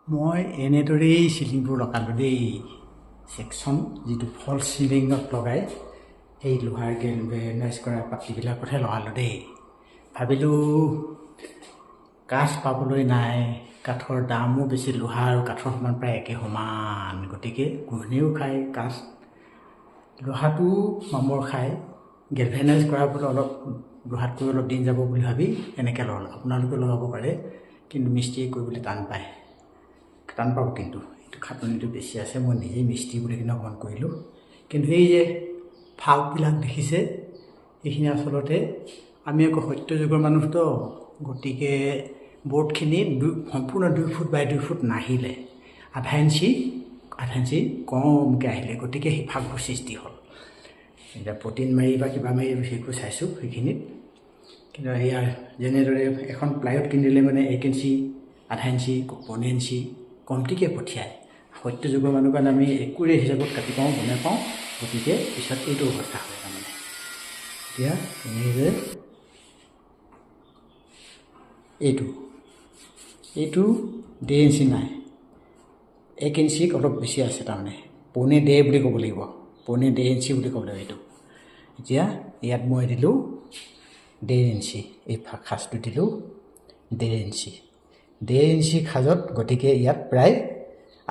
মই এনেদৰেই চিলিংবোৰ লগালোঁ দেই। ছেকশ্যন যিটো ফলছ চিলিঙত লগাই সেই লোহাৰ গেলভেনাইজ কৰা পাতিবিলাকতহে লগালোঁ দেই। ভাবিলোঁ কাঠ পাবলৈ নাই, কাঠৰ দামো বেছি, লোহা আৰু কাঠৰ সমান প্ৰায় একে সমান, গতিকে ঘূৰ্ণিও খায় কাঠ, লোহাটো মামৰ খায়। গেলভেনাইজ কৰা বোলে অলপ লোহাতকৈ অলপ দিন যাব বুলি ভাবি এনেকৈ লগালোঁ। আপোনালোকে লগাব পাৰে, কিন্তু মিস্ত্ৰীয়ে কৰিবলৈ টান পায়, টান পাব, কিন্তু এইটো খাটনিটো বেছি আছে। মই নিজেই মিস্ত্ৰী বুলি কিনে অকণমান কৰিলোঁ। কিন্তু এই যে ফাল্টবিলাক দেখিছে, এইখিনি আচলতে আমি আকৌ সত্য যুগৰ মানুহতো, গতিকে বৰ্ডখিনি সম্পূৰ্ণ 2 ফুট বাই 2 ফুট নাহিলে, আধা ইঞ্চি কমকৈ আহিলে, গতিকে সেই ফাল্টবোৰ সৃষ্টি হ'ল। এতিয়া প্ৰটিন মাৰি বা কিবা মাৰি সেইবোৰ চাইছোঁ সেইখিনিত। কিন্তু ইয়াৰ যেনেদৰে এখন প্লাইউড কিনিলে মানে 1 ইঞ্চি, আধা ইঞ্চি, 1 ইঞ্চি কমটিকৈ পঠিয়ায়। সত্য যুগৰ মানুহৰ কাৰণে আমি একুৰেট হিচাপত কাটি পাওঁ, বনাই পাওঁ, গতিকে পিছত এইটো অৱস্থা হয়। তাৰমানে এতিয়া এনেদৰে এইটো 1.5 ইঞ্চি নাই, 1 ইঞ্চি অলপ বেছি আছে, তাৰমানে 1.25 বুলি ক'ব লাগিব, 1.25 ইঞ্চি বুলি ক'ব লাগিব এইটো। এতিয়া ইয়াত মই দিলোঁ 1.5 ইঞ্চি, এই সাজটো দিলোঁ 1.5 ইঞ্চি, 1.5 ইঞ্চি সাজত, গতিকে ইয়াত প্ৰায়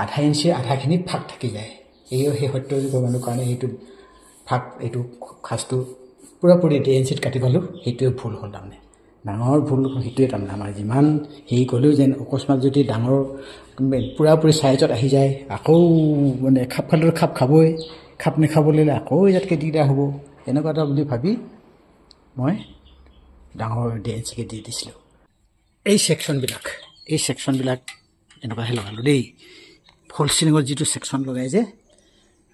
আধা ইঞ্চি, আধাখিনিত ফাঁক থাকি যায়। এই সেই সত্য যুগৰ মানুহৰ কাৰণে এইটো ফাঁক, এইটো সাজটো পূৰাপূৰি 1.5 ইঞ্চিত কাটি পালোঁ। সেইটোৱে ভুল হ'ল, তাৰমানে ডাঙৰ ভুল সেইটোৱে। তাৰমানে আমাৰ যিমান হেৰি ক'লেও যেন অকস্মাত যদি ডাঙৰ পূৰাপূৰি চাইজত আহি যায়, আকৌ মানে খাপ খালেও খাপ খাবই, খাপ নাখাবলৈ আকৌ ইয়াতকৈ দিগদাৰ হ'ব, এনেকুৱা এটা বুলি ভাবি মই ডাঙৰ 1.5 ইঞ্চিকৈ দি দিছিলোঁ। এই ছেকশ্যনবিলাক এনেকুৱাহে লগালোঁ দেই। ফল চিলিঙত যিটো ছেকশ্যন লগাই যে,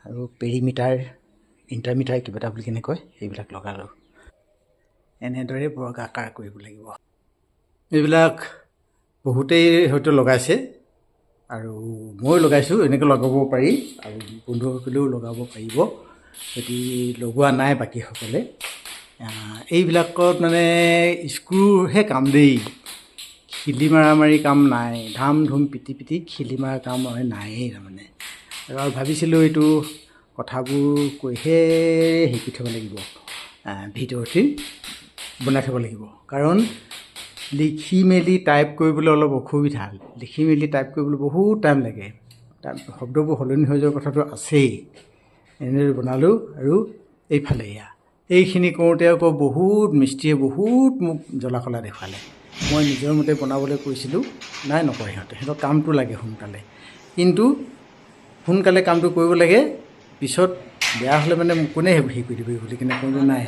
আৰু পেৰিমিটাৰ, ইণ্টাৰমিটাৰ কিবা এটা বুলি কেনে কয়, সেইবিলাক লগালোঁ। এনেদৰে বৰ্গাকাৰ কৰিব লাগিব। এইবিলাক বহুতেই হয়তো লগাইছে, আৰু মই লগাইছোঁ। এনেকৈ লগাব পাৰি, আৰু বন্ধুসকলেও লগাব পাৰিব যদি লগোৱা নাই বাকীসকলে। এইবিলাকত মানে স্ক্ৰুহে কাম দেই, খিলি মাৰি কাম নাই, ধাম ধুম পিটি খিলি মৰা কাম নায়েই তাৰমানে। আৰু ভাবিছিলোঁ এইটো কথাবোৰ কৈহে শিকি থ'ব লাগিব, ভিডিঅ'টি বনাই থ'ব লাগিব, কাৰণ লিখি মেলি টাইপ কৰিবলৈ অলপ অসুবিধা, লিখি মেলি টাইপ কৰিবলৈ বহুত টাইম লাগে, তাৰ শব্দবোৰ সলনি হৈ যোৱাৰ কথাটো আছেই। এনেদৰে বনালোঁ, আৰু এইফালে এইখিনি কৰোঁতে আকৌ বহুত মিস্ত্ৰীয়ে বহুত মোক জ্বলা কলা দেখুৱালে। মই নিজৰ মতে বনাবলৈ কৈছিলোঁ, নাই নকৰে সিহঁতৰ কামটো লাগে সোনকালে, কিন্তু সোনকালে কামটো কৰিব লাগে, পিছত বেয়া হ'লে মানে কোনে হেৰি কৰি দিব বুলি কিনে কোনো নাই।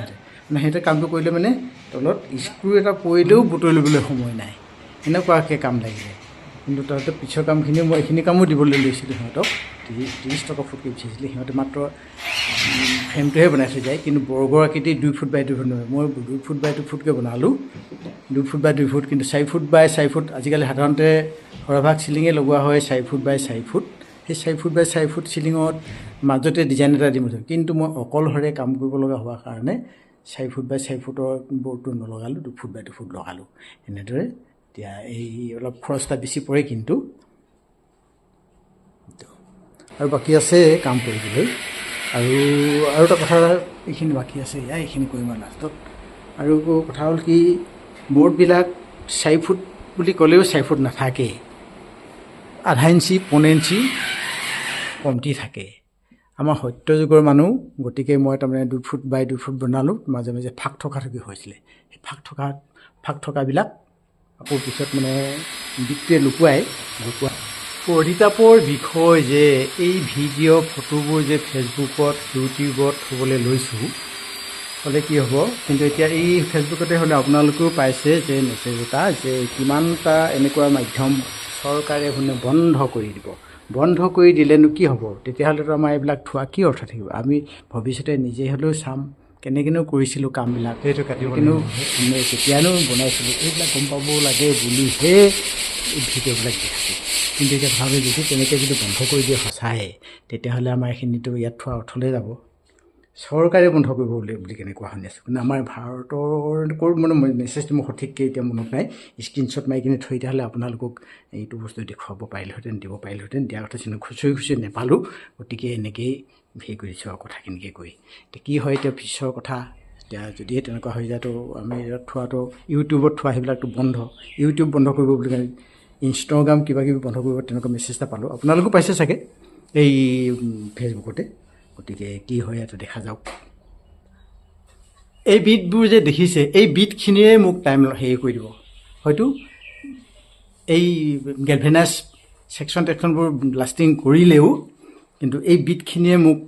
সিহঁতে কামটো কৰিলে মানে তলত স্ক্ৰু এটা পৰিলেও বুটলিবলৈ সময় নাই, এনেকুৱাকৈ কাম লাগিলে। কিন্তু তাতে পিছৰ কামখিনিও মই এইখিনি কামো দিবলৈ লৈছিলোঁ সিহঁতক, 30 টকা ফুটকৈ বিচাৰিছিলে। সিহঁতে মাত্ৰ ফ্ৰেমটোহে বনাই থৈ যায়, কিন্তু বৰ্গৰ আকৃতি 2 ফুট বাই 2 ফুট নহয়, মই 2 ফুট বাই 2 ফুটকৈ বনালোঁ, 2 ফুট বাই 2 ফুট। কিন্তু 4 ফুট বাই 4 ফুট আজিকালি সাধাৰণতে সৰহভাগ চিলিঙে লগোৱা হয় 4 ফুট বাই 4 ফুট। সেই 4 ফুট বাই 4 ফুট চিলিঙত মাজতে ডিজাইন এটা দিম, কিন্তু মই অকলশৰে কাম কৰিব লগা হোৱাৰ কাৰণে 4 ফুট বাই 4 ফুটৰ বৰ্ডটো নলগালোঁ, 2 ফুট বাই 2 ফুট লগালোঁ। এনেদৰে এতিয়া এই অলপ খৰচ এটা বেছি পৰে, কিন্তু আৰু বাকী আছে কাম কৰিবলৈ। আৰু এটা কথা, এইখিনি বাকী আছে, এইখিনি কৰিম আৰু লাষ্টত। আৰু কথা হ'ল কি, বৰ্ডবিলাক 4 ফুট বুলি ক'লেও 4 ফুট নাথাকেই, আধা ইঞ্চি, 1 ইঞ্চি কমটি থাকে। আমাৰ সত্য যুগৰ মানুহ, গতিকে মই তাৰমানে 2 ফুট বাই 2 ফুট বনালোঁ। মাজে মাজে ফাঁক থকা হৈছিলে, সেই ফাঁক থকাবিলাক আকৌ পিছত মানে বিত্তীয়ে লুকুৱাই পৰিতাপৰ বিষয় যে এই ভিডিঅ' ফটোবোৰ যে ফেচবুকত, ইউটিউবত থ'বলৈ লৈছোঁ, হ'লে কি হ'ব। কিন্তু এতিয়া এই ফেচবুকতে হ'লে আপোনালোকেও পাইছে যে মেছেজ এটা, যে কিমানটা এনেকুৱা মাধ্যম চৰকাৰে বন্ধ কৰি দিব। বন্ধ কৰি দিলেনো কি হ'ব? তেতিয়াহ'লেতো আমাৰ এইবিলাক থোৱা কি অৰ্থ থাকিব? আমি ভৱিষ্যতে নিজে হ'লেও চাম, কেনেকৈনো কৰিছিলোঁ কামবিলাক, সেইটো কাটিবনো কেতিয়ানো বনাইছিলোঁ, এইবিলাক গম পাব লাগে বুলিহে এই ভিডিঅ'বিলাক দি থাকোঁ। কিন্তু এতিয়া ভাবে যদি তেনেকৈ যদি বন্ধ কৰি দিয়ে সঁচাই, তেতিয়াহ'লে আমাৰ এইখিনিতো ইয়াত থোৱা অৰ্থলৈ যাব। চৰকাৰে বন্ধ কৰিব বুলি কেনে কোৱা শুনি আছোঁ। কিন্তু আমাৰ ভাৰতৰ মানে মেছেজটো মোৰ সঠিককৈ এতিয়া মনত নাই, স্ক্ৰীণশ্বট মাৰি কিনে থৈ দিয়া হ'লে আপোনালোকক এইটো বস্তু দেখুৱাব পাৰিলোহেঁতেন, দিব পাৰিলোহেঁতেন। দিয়াৰ কথা চিন্তা খুচৰি নাপালোঁ, গতিকে এনেকৈয়ে হেৰি কৰিছোঁ আৰু কথাখিনিকে কৈ। এতিয়া কি হয় এতিয়া পিছৰ কথা, এতিয়া যদিহে তেনেকুৱা হৈ যায় তো আমি ইয়াত থোৱাটো ইউটিউবত থোৱা সেইবিলাকতো বন্ধ, ইউটিউব বন্ধ কৰিব বুলি কেনে, ইনষ্টাগ্ৰাম কিবা কিবি বন্ধ কৰিব তেনেকুৱা মেছেজ এটা পালোঁ। আপোনালোকো পাইছে চাগে এই ফেচবুকতে। গতিকে কি হয় ইয়াতে দেখা যাওক। এই বিটবোৰ যে দেখিছে, এই বিটখিনিয়ে মোক টাইম হেৰি কৰি দিব। হয়তো এই গেলভেনাছ ছেকশ্যন টেকশ্যনবোৰ লাষ্টিং কৰিলেও কিন্তু এই বিটখিনিয়ে মোক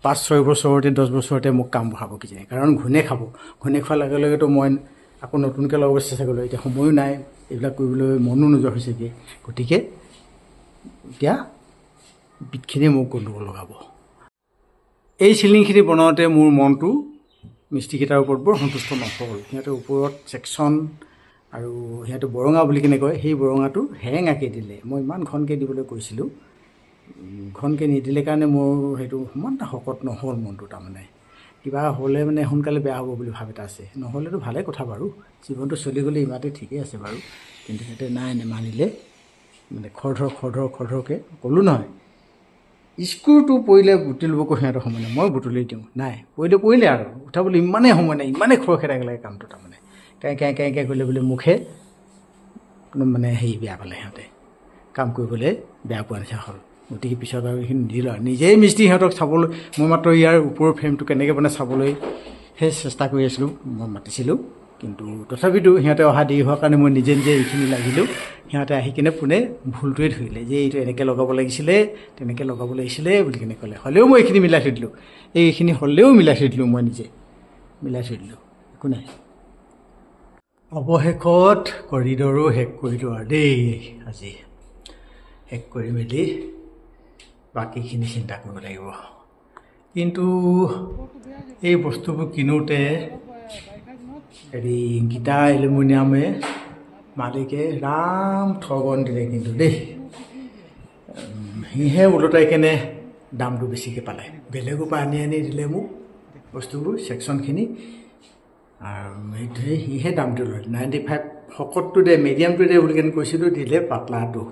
5-6 বছৰতে 10 বছৰতে মোক কাম বঢ়াব কিজানি। কাৰণ ঘূণে খাব, ঘূণে খোৱাৰ লগে লগেতো মই আকৌ নতুনকৈ লগাব চেষ্টা কৰিলোঁ। এতিয়া সময়ো নাই, এইবিলাক কৰিবলৈ মনো নোযোৱা হৈছেগৈ। গতিকে এতিয়া বিটখিনিয়ে মোক গণ্ডগোল লগাব। এই চিলিংখিনি বনাওঁতে মোৰ মনটো মিস্ত্ৰীকেইটাৰ ওপৰত বৰ সন্তুষ্ট নহ'ল। সিহঁতে ওপৰত ছেকশ্যন আৰু সিহঁতে বৰঙা বুলি কেনে কয়, সেই বৰঙাটো হেৰেঙাকৈ দিলে। মই ইমান ঘনকৈ দিবলৈ কৈছিলোঁ, ঘনকৈ নিদিলে কাৰণে মোৰ সেইটো সিমান এটা শকত নহ'ল মনটো। তাৰমানে কিবা হ'লে মানে সোনকালে বেয়া হ'ব বুলি ভাৱ এটা আছে। নহ'লেতো ভালে কথা বাৰু, জীৱনটো চলি গ'লে ইমানতে ঠিকেই আছে বাৰু। কিন্তু সিহঁতে নাই, নেমানিলে, মানে খৰধৰকৈ ক'লোঁ নহয়। স্ক্ৰুটো পৰিলে বুটলি ল'ব কৈ সিহঁতৰ সময় নাই, মই বুটলি দিওঁ, নাই পৰিলে আৰু উঠাবলৈ ইমানেই সময় নাই, ইমানেই খৰখেদাক লাগে কামটো। তাৰমানে কাঁই কৰিলে বোলে মুখে মানে হেৰি বেয়া পালে, সিহঁতে কাম কৰিবলৈ বেয়া পোৱা নিচিনা হ'ল। গতিকে পিছত আৰু এইখিনি নিদিলোঁ আৰু নিজেই মিস্ত্ৰী সিহঁতক চাবলৈ, মই মাত্ৰ ইয়াৰ ওপৰৰ ফ্ৰেমটো কেনেকৈ বনাই চাবলৈ সেই চেষ্টা কৰি আছিলোঁ, মই মাতিছিলোঁ। কিন্তু তথাপিতো সিহঁতে অহা দেৰি হোৱাৰ কাৰণে মই নিজে এইখিনি লাগিলোঁ। সিহঁতে আহি কিনে পোনে ভুলটোৱে ধৰিলে যে এইটো এনেকৈ লগাব লাগিছিলে, তেনেকৈ লগাব লাগিছিলে বুলি কিনে ক'লে। হ'লেও মই এইখিনি মিলাই থৈ দিলোঁ, এইখিনি হ'লেও মিলাই থৈ দিলোঁ, মই নিজে মিলাই থৈ দিলোঁ, একো নাই। অৱশেষত কৰিডৰো শেষ কৰিলোঁ আৰু দেই। আজি শেষ কৰি মেলি বাকীখিনি চিন্তা কৰিব লাগিব। কিন্তু এই বস্তুবোৰ কিনোতে হেৰি গীতা এলুমিনিয়ামে মালিকে ৰাম ঠগন দিলে কিন্তু দেই। সিহে ওলোটাই কেনে দামটো বেছিকৈ পালে, বেলেগৰ পৰা আনি দিলে মোক বস্তুবোৰ, ছেকশ্যনখিনি, আৰু সেইটোৱে সিহে দামটো লয় 95। শকতটো দে, মিডিয়ামটো দে বুলি কেনে কৈছিলোঁ, দিলে পাতলাটো।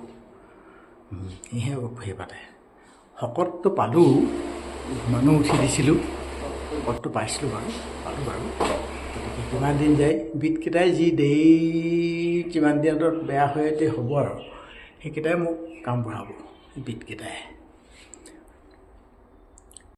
সিহে সেই পাতে, শকতটো পালোঁ, মানুহ উঠি দিছিলোঁ, শকতটো পাইছিলোঁ বাৰু, পালোঁ বাৰু। গতিকে কিমান দিন যায়, বিটকেইটাই যি দেৰি কিমান দিনত বেয়া হৈ হ'ব আৰু সেইকেইটাই মোক কাম বঢ়াব, বিটকেইটাই।